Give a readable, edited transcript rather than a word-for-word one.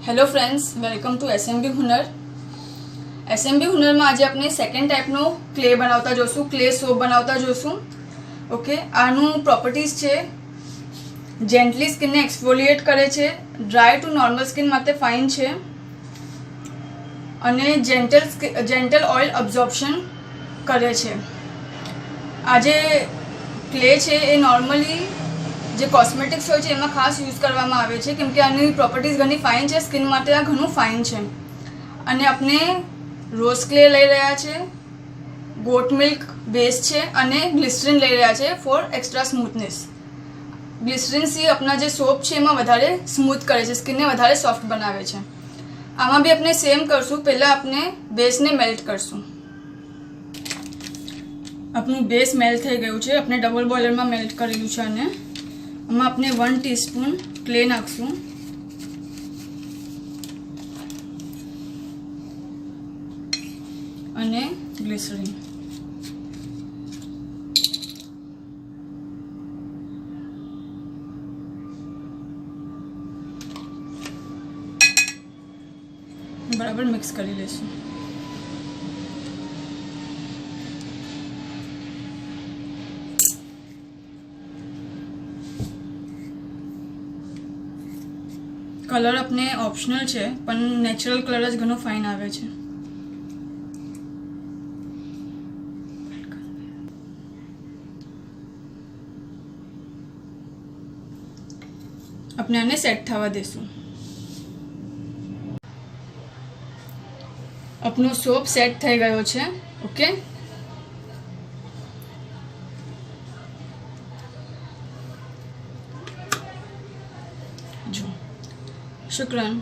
Hello friends, welcome to SMB Hunar. SMB Hunar में आज अपने सेकंड टाइपनो क्ले बनावता जोशू, क्ले सोप बनावता जोशू। ओके, आनु प्रॉपर्टीज छे जेंटली स्किन ने एक्सफोलिएट करे छे, ड्राय टू नॉर्मल स्किन माटे फाइन छे अने जेंटल ऑइल अब्जॉर्प्शन करे छे। आजे क्ले छे ए नॉर्मली जे कॉस्मेटिक्स होय छे एमां खास यूज करवामां आवे छे, केम के आनी प्रॉपर्टीज घणी फाइन छे, स्किन माटे आ घणुं फाइन छे। अने आपणे रोज क्ले लई रह्या छे, गोट मिल्क बेस छे अने ग्लिसरीन लई रह्या छे फॉर एक्स्ट्रा स्मूथनेस। ग्लिसरीन सी अपना जे सोप छे एमां वधारे स्मूथ करे छे, स्किन ने वधारे सॉफ्ट बनावे छे। आमां बी आपणे सेम करशुं। पहेला आपणे बेस ने मेल्ट करशुं। आपनुं बेस मेल्ट थई गयुं छे, आपणे डबल बॉयलर में मेल्ट करेलुं छे अने आमां आपणे 1 टीस्पून क्ले नाखशुं। अने ग्लिसरीन। बराबर मिक्स करी लेशुं। कलर अपने ऑप्शनल छे, पण नेचरल कलर ज घणो फाइन आवे छे। अपने आने सेट थवा देशुं। अपनो सोप सेट थई गयो छे। ओके, जो शुक्रान।